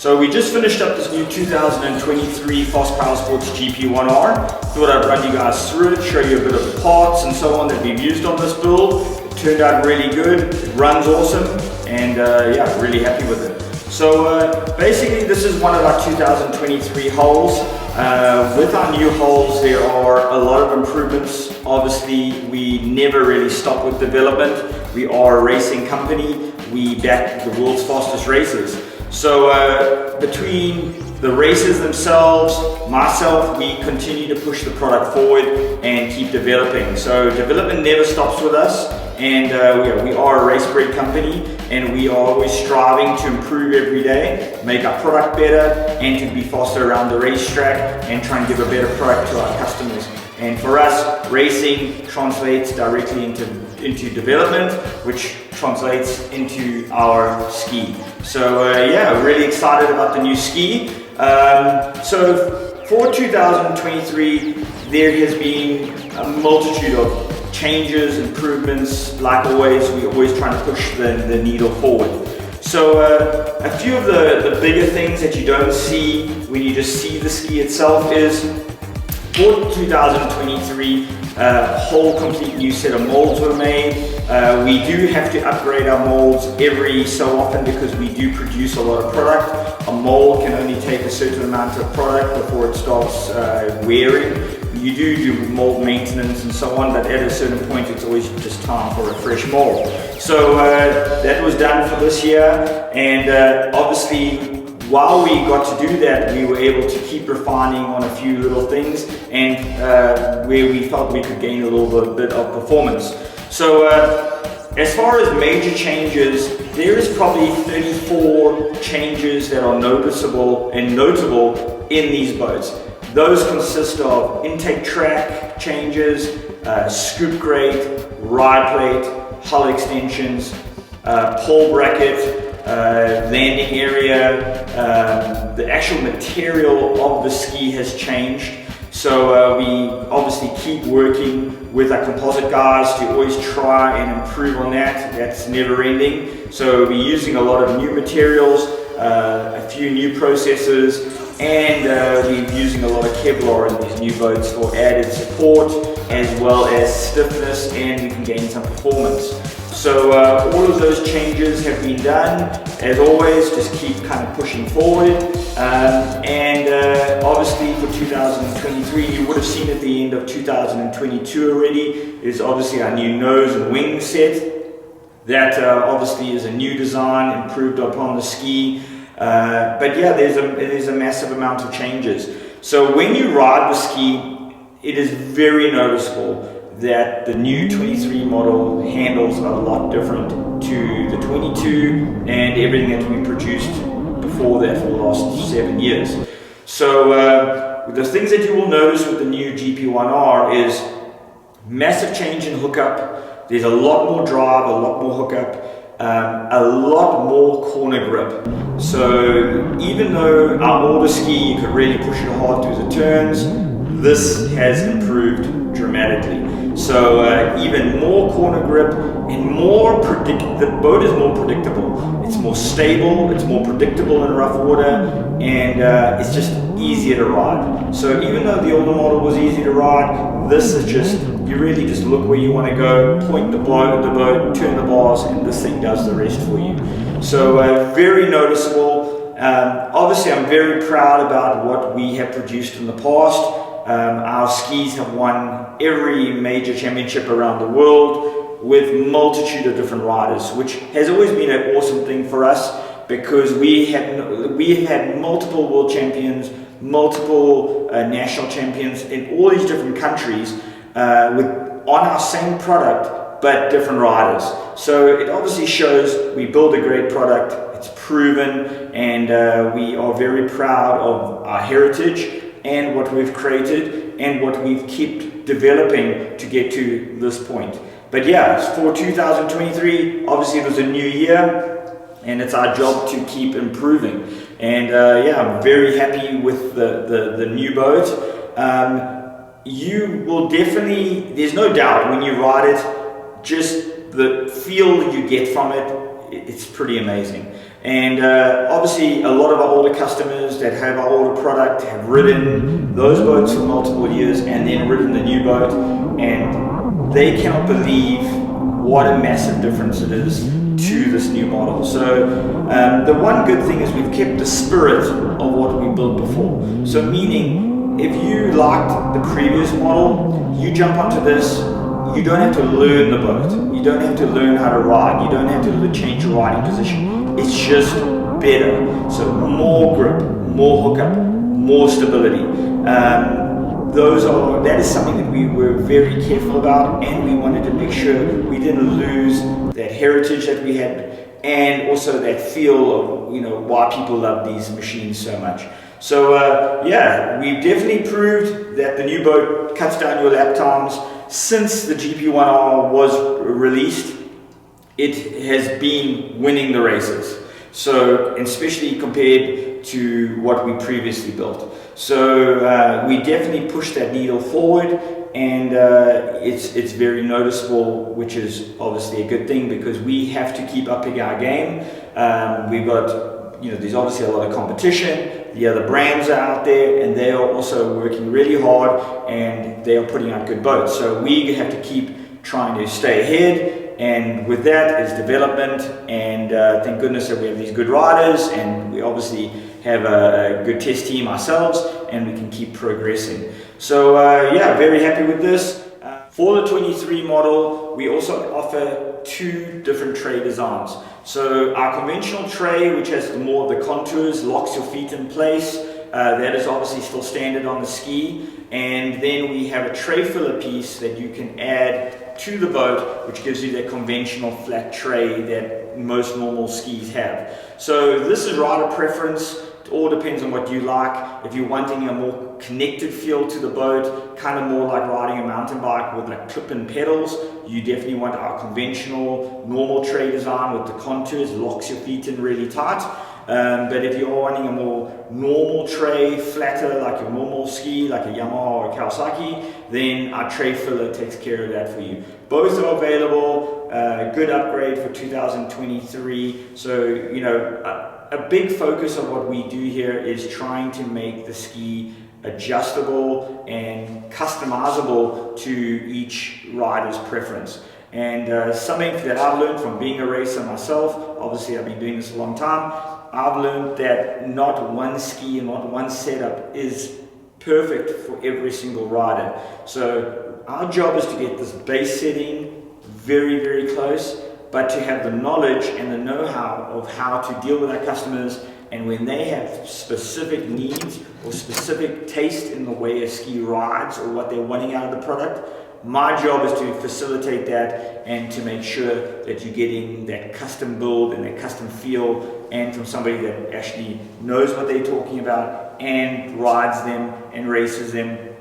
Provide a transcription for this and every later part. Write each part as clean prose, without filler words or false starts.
So we just finished up this new 2023 FAST POWERSPORTS GP1R. Thought I'd run you guys through it, show you a bit of the parts and so on that we've used on this build. It turned out really good, it runs awesome, and yeah, really happy with it. So basically this is one of our 2023 hulls. With our new hulls there are a lot of improvements. Obviously we never really stop with development. We are a racing company, we back the world's fastest racers. So between the racers themselves, myself, we continue to push the product forward and keep developing. So development never stops with us, and we are a race bred company, and we are always striving to improve every day, make our product better, and to be faster around the racetrack and try and give a better product to our customers. And for us, racing translates directly into development, which translates into our ski. So yeah, really excited about the new ski. So for 2023, there has been a multitude of changes, improvements. Like always, we always try to push the needle forward. So a few of the bigger things that you don't see when you just see the ski itself is, for 2023, a whole complete new set of molds were made. We do have to upgrade our molds every so often because we do produce a lot of product. A mold can only take a certain amount of product before it starts wearing. You do mold maintenance and so on, but at a certain point it's always just time for a fresh mold. So that was done for this year, and obviously while we got to do that, we were able to keep refining on a few little things, and where we felt we could gain a little bit of performance. So as far as major changes, there is probably 34 changes that are noticeable and notable in these boats. Those consist of intake track changes, scoop grate, ride plate, hull extensions, pole bracket, landing area. The actual material of the ski has changed. So we obviously keep working with our composite guys to always try and improve on that. That's never ending. So we're using a lot of new materials, a few new processes, and we're using a lot of Kevlar in these new boats for added support as well as stiffness, and we can gain some performance. So all of those changes have been done. As always, just keep kind of pushing forward. And obviously for 2023, you would have seen at the end of 2022 already, is obviously our new nose and wing set. That obviously is a new design, improved upon the ski. But yeah, there's a massive amount of changes. So when you ride the ski, it is very noticeable that the new 23 model handles a lot different to the 22 and everything that we produced before that for the last 7 years. So the things that you will notice with the new GP1R is massive change in hookup. There's a lot more drive, a lot more hookup, a lot more corner grip. So even though our older ski, you could really push it hard through the turns, this has improved dramatically. So even more corner grip and the boat is more predictable. It's more stable, it's more predictable in rough water, and it's just easier to ride. So even though the older model was easy to ride, this is just, you really just look where you want to go, point the boat, turn the bars, and this thing does the rest for you. So very noticeable. Obviously I'm very proud about what we have produced in the past. Our skis have won every major championship around the world with multitude of different riders, which has always been an awesome thing for us, because we have had multiple world champions, multiple national champions in all these different countries on our same product but different riders. So it obviously shows we build a great product, it's proven, and we are very proud of our heritage and what we've created and what we've kept developing to get to this point. But yeah, for 2023, obviously it was a new year, and it's our job to keep improving. And yeah, I'm very happy with the new boat. You will definitely, there's no doubt when you ride it, just the feel you get from it, it's pretty amazing. And obviously a lot of our older customers that have our older product have ridden those boats for multiple years and then ridden the new boat, and they cannot believe what a massive difference it is to this new model. So the one good thing is we've kept the spirit of what we built before. So meaning, if you liked the previous model, you jump onto this, you don't have to learn the boat. You don't have to learn how to ride. You don't have to change your riding position. It's just better. So more grip, more hookup, more stability. That is something that we were very careful about, and we wanted to make sure we didn't lose that heritage that we had, and also that feel of why people love these machines so much. So yeah, we've definitely proved that the new boat cuts down your lap times. Since the GP1R was released, it has been winning the races. So, especially compared to what we previously built. So we definitely pushed that needle forward, and it's very noticeable, which is obviously a good thing because we have to keep upping our game. We've got, there's obviously a lot of competition. The other brands are out there, and they are also working really hard, and they are putting out good boats. So we have to keep trying to stay ahead. And with that is development, and thank goodness that we have these good riders, and we obviously have a good test team ourselves, and we can keep progressing. So yeah, very happy with this. For the 23 model, we also offer two different tray designs. So our conventional tray, which has more of the contours, locks your feet in place, that is obviously still standard on the ski. And then we have a tray filler piece that you can add to the boat, which gives you that conventional flat tray that most normal skis have. So this is rider preference. It all depends on what you like. If you're wanting a more connected feel to the boat, kind of more like riding a mountain bike with like clip-in pedals, you definitely want our conventional normal tray design with the contours, locks your feet in really tight. But if you're wanting a more normal tray, flatter, like your normal ski, like a Yamaha or a Kawasaki, then our tray filler takes care of that for you. Both are available, good upgrade for 2023. So, a big focus of what we do here is trying to make the ski adjustable and customizable to each rider's preference. And something that I've learned from being a racer myself, obviously I've been doing this a long time, I've learned that not one ski and not one setup is perfect for every single rider. So our job is to get this base setting very, very close, but to have the knowledge and the know-how of how to deal with our customers, and when they have specific needs or specific taste in the way a ski rides or what they're wanting out of the product, my job is to facilitate that and to make sure that you're getting that custom build and that custom feel, and from somebody that actually knows what they're talking about and rides them and races them.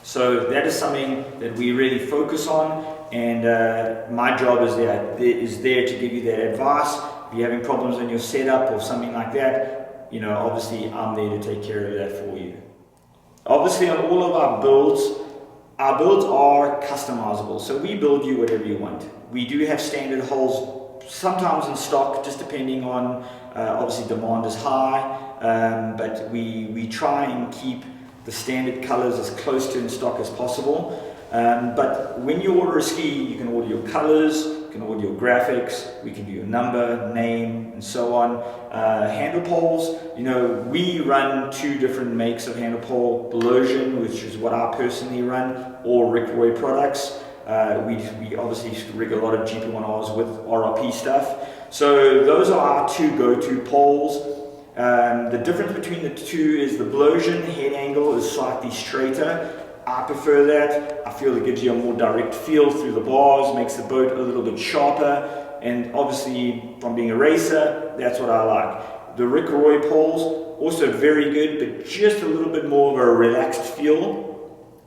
So that is something that we really focus on, and my job is there to give you that advice. If you're having problems in your setup or something like that, obviously I'm there to take care of that for you. Obviously on all of our builds are customizable, so we build you whatever you want. We do have standard holes sometimes in stock, just depending on, obviously demand is high, but we try and keep the standard colors as close to in stock as possible. But when you order a ski, you can order your colors, you can order your graphics, we can do your number, name, and so on. Handle poles, we run two different makes of handle pole, Belosian, which is what I personally run, or Rick Roy products. We obviously rig a lot of GP1Rs with RRP stuff. So those are our two go-to poles. The difference between the two is the Belosian head angle is slightly straighter. I prefer that. I feel it gives you a more direct feel through the bars, makes the boat a little bit sharper, and obviously from being a racer, that's what I like. The Rick Roy poles, also very good, but just a little bit more of a relaxed feel,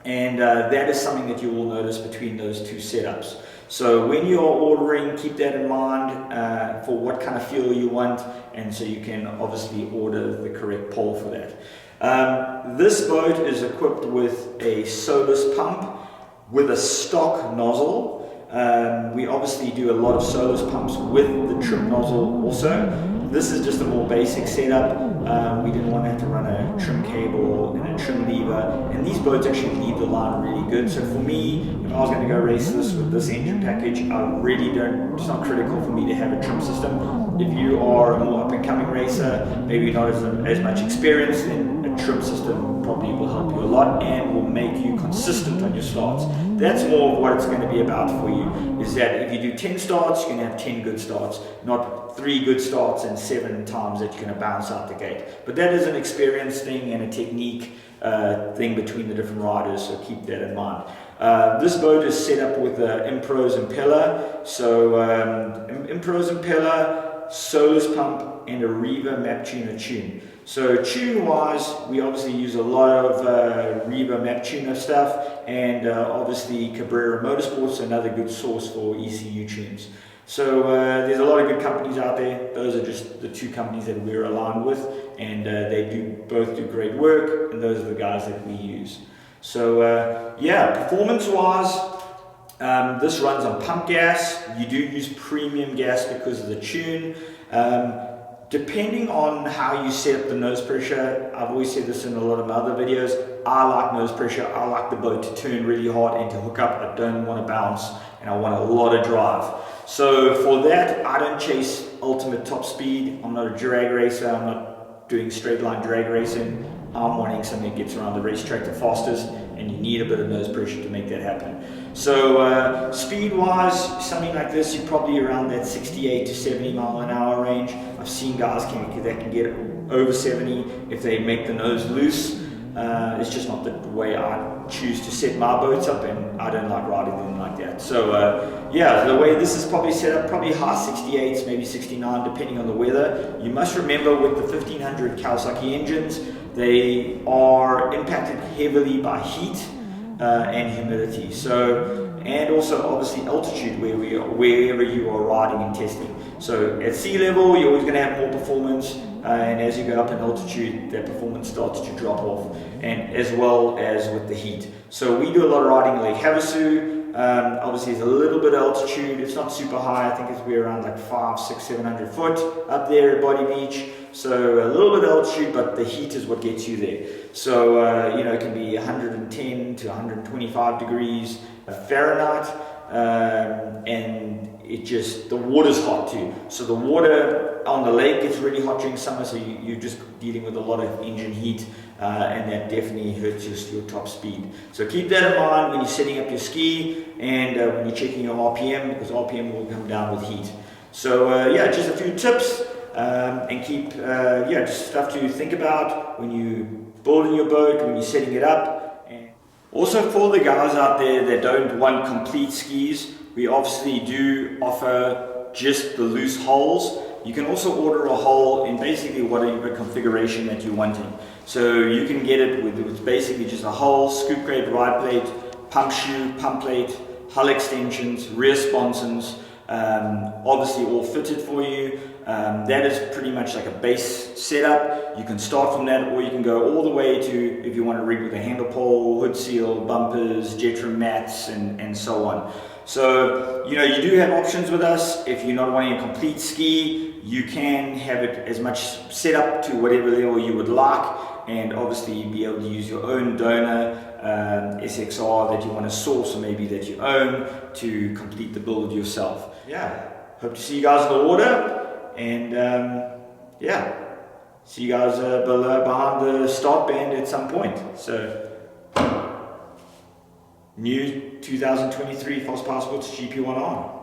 and that is something that you will notice between those two setups. So when you're ordering, keep that in mind for what kind of feel you want, and so you can obviously order the correct pole for that. This boat is equipped with a Solus pump with a stock nozzle. We obviously do a lot of solus pumps with the trip nozzle also. This is just a more basic setup. We didn't want to have to run a trim cable and a trim lever, and these boats actually leave the line really good. So for me, if I was going to go race this with this engine package, I really don't, it's not critical for me to have a trim system. If you are a more up and coming racer, maybe not as much experience, then a trim system probably will help you a lot and will make you consistent on your starts. That's more of what it's going to be about for you, is that if you do 10 starts, you're going to have 10 good starts, not 3 good starts and 7 times that you're going to bounce out the gate. But that is an experience thing and a technique thing between the different riders, so keep that in mind. This boat is set up with an Impros impeller, so Impros impeller, solus pump, and a Reva map tuner tune. So tune wise, we obviously use a lot of Reva map tuner stuff, and obviously Cabrera Motorsports, another good source for ECU tunes. So there's a lot of good companies out there. Those are just the 2 companies that we're aligned with, and they both do great work, and those are the guys that we use. So yeah, performance wise, this runs on pump gas. You do use premium gas because of the tune. Depending on how you set up the nose pressure, I've always said this in a lot of my other videos, I like nose pressure. I like the boat to turn really hard and to hook up. I don't want to bounce, and I want a lot of drive. So for that, I don't chase ultimate top speed. I'm not a drag racer. I'm not doing straight line drag racing. I'm wanting something that gets around the racetrack the fastest, and you need a bit of nose pressure to make that happen. So speed wise, something like this, you're probably around that 68 to 70 mile an hour range. I've seen guys that can get over 70 if they make the nose loose. It's just not the way I choose to set my boats up, and I don't like riding them like that. So yeah, the way this is probably set up, probably high 68s, maybe 69, depending on the weather. You must remember with the 1500 Kawasaki engines, they are impacted heavily by heat and humidity. So, and also obviously altitude wherever you are riding and testing. So at sea level, you're always going to have more performance, and as you go up in altitude, that performance starts to drop off, and as well as with the heat. So we do a lot of riding in Lake Havasu. Obviously it's a little bit of altitude, it's not super high. I think we're around like 500, 600, 700 foot up there at Body Beach. So a little bit of altitude, but the heat is what gets you there. So you know, it can be 110 to 125 degrees Fahrenheit, and it just, the water's hot too. So the water on the lake gets really hot during summer, so you're just dealing with a lot of engine heat, and that definitely hurts your top speed. So keep that in mind when you're setting up your ski, and when you're checking your RPM, because RPM will come down with heat. So yeah, just a few tips, and keep, yeah, just stuff to think about when you're building your boat, when you're setting it up. And also for the guys out there that don't want complete skis, we obviously do offer just the loose hulls. You can also order a hull in basically whatever configuration that you're wanting. So you can get it with basically just a hull, scoop crate, ride plate, pump shoe, pump plate, hull extensions, rear sponsons, obviously all fitted for you. That is pretty much like a base setup. You can start from that, or you can go all the way to, if you want to rig with a handle pole, hood seal, bumpers, Jetrim mats, and so on. So, you know, you do have options with us. If you're not wanting a complete ski, you can have it as much set up to whatever level you would like, and obviously be able to use your own donor SXR that you want to source, or maybe that you own, to complete the build yourself. Yeah, hope to see you guys in the water, and yeah, see you guys behind the start band at some point. So, new 2023 FAST POWERSPORTS GP1R.